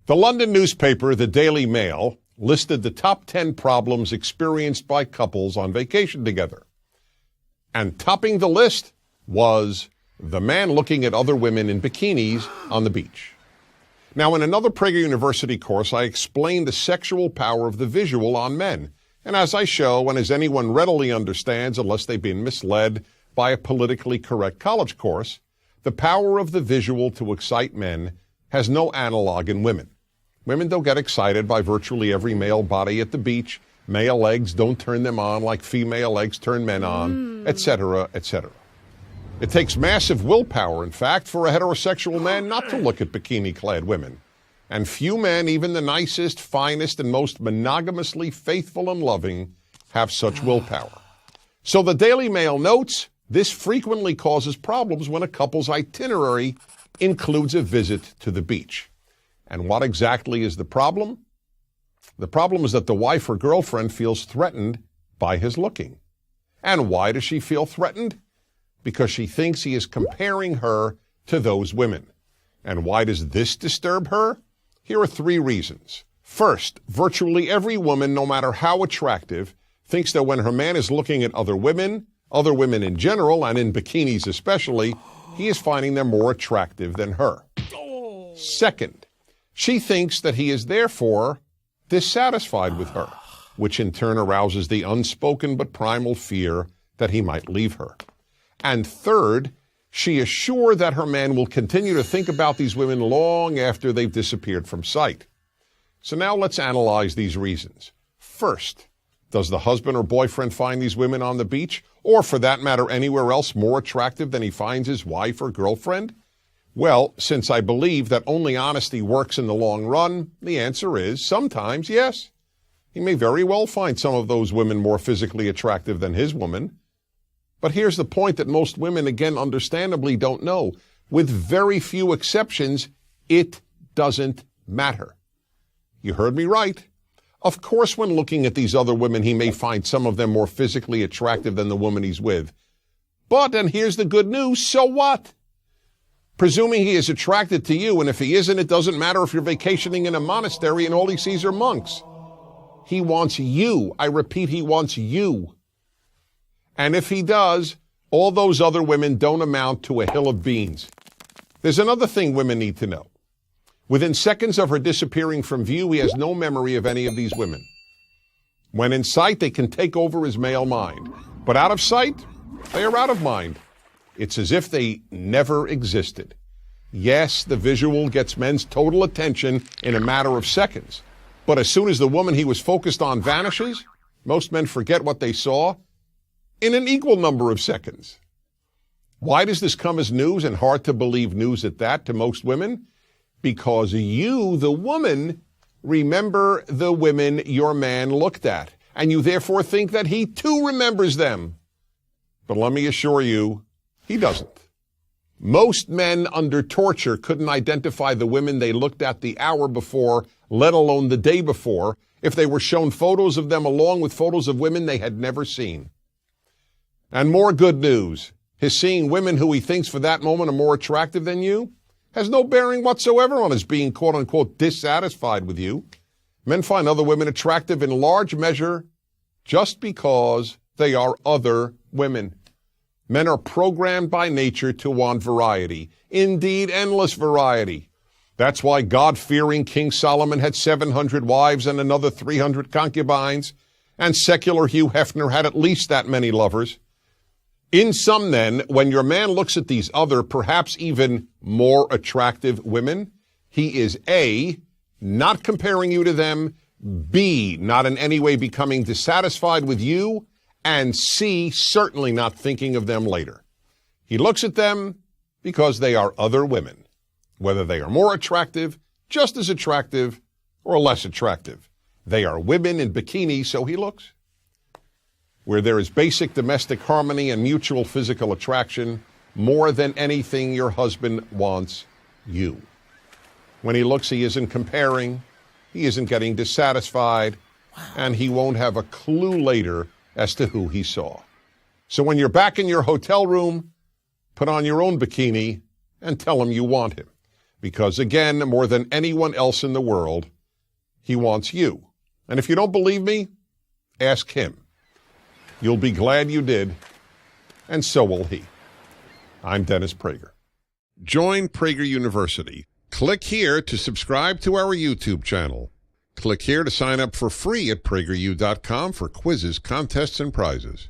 The London newspaper, the Daily Mail, listed the top 10 problems experienced by couples on vacation together. And topping the list was the man looking at other women in bikinis on the beach. Now, in another Prager University course, I explained the sexual power of the visual on men. And as I show, and as anyone readily understands, unless they've been misled by a politically correct college course, the power of the visual to excite men has no analog in women. Women don't get excited by virtually every male body at the beach. Male legs don't turn them on like female legs turn men on, etc., etc. It takes massive willpower, in fact, for a heterosexual man not to look at bikini-clad women. And few men, even the nicest, finest, and most monogamously faithful and loving, have such willpower. So the Daily Mail notes, this frequently causes problems when a couple's itinerary includes a visit to the beach. And what exactly is the problem? The problem is that the wife or girlfriend feels threatened by his looking. And why does she feel threatened? Because she thinks he is comparing her to those women. And why does this disturb her? Here are 3 reasons. First, virtually every woman, no matter how attractive, thinks that when her man is looking at other women in general, and in bikinis especially, he is finding them more attractive than her. Second, she thinks that he is therefore dissatisfied with her, which in turn arouses the unspoken but primal fear that he might leave her. And third, she is sure that her man will continue to think about these women long after they've disappeared from sight. So now let's analyze these reasons. First, does the husband or boyfriend find these women on the beach, or for that matter anywhere else, more attractive than he finds his wife or girlfriend? Well, since I believe that only honesty works in the long run, the answer is sometimes yes. He may very well find some of those women more physically attractive than his woman. But here's the point that most women, again, understandably don't know. With very few exceptions, it doesn't matter. You heard me right. Of course, when looking at these other women, he may find some of them more physically attractive than the woman he's with. But, and here's the good news, so what? Presuming he is attracted to you, and if he isn't, it doesn't matter if you're vacationing in a monastery and all he sees are monks. He wants you. I repeat, he wants you. And if he does, all those other women don't amount to a hill of beans. There's another thing women need to know. Within seconds of her disappearing from view, he has no memory of any of these women. When in sight, they can take over his male mind. But out of sight, they are out of mind. It's as if they never existed. Yes, the visual gets men's total attention in a matter of seconds. But as soon as the woman he was focused on vanishes, most men forget what they saw in an equal number of seconds. Why does this come as news, and hard to believe news at that, to most women? Because you, the woman, remember the women your man looked at, and you therefore think that he too remembers them. But let me assure you, he doesn't. Most men under torture couldn't identify the women they looked at the hour before, let alone the day before, if they were shown photos of them along with photos of women they had never seen. And more good news, his seeing women who he thinks for that moment are more attractive than you has no bearing whatsoever on his being quote-unquote dissatisfied with you. Men find other women attractive in large measure just because they are other women. Men are programmed by nature to want variety, indeed endless variety. That's why God-fearing King Solomon had 700 wives and another 300 concubines, and secular Hugh Hefner had at least that many lovers. In sum, then, when your man looks at these other, perhaps even more attractive women, he is A, not comparing you to them, B, not in any way becoming dissatisfied with you, and C, certainly not thinking of them later. He looks at them because they are other women, whether they are more attractive, just as attractive, or less attractive. They are women in bikinis, so he looks. Where there is basic domestic harmony and mutual physical attraction, more than anything, your husband wants you. When he looks, he isn't comparing, he isn't getting dissatisfied, and he won't have a clue later as to who he saw. So when you're back in your hotel room, put on your own bikini and tell him you want him. Because again, more than anyone else in the world, he wants you. And if you don't believe me, ask him. You'll be glad you did, and so will he. I'm Dennis Prager. Join Prager University. Click here to subscribe to our YouTube channel. Click here to sign up for free at prageru.com for quizzes, contests, and prizes.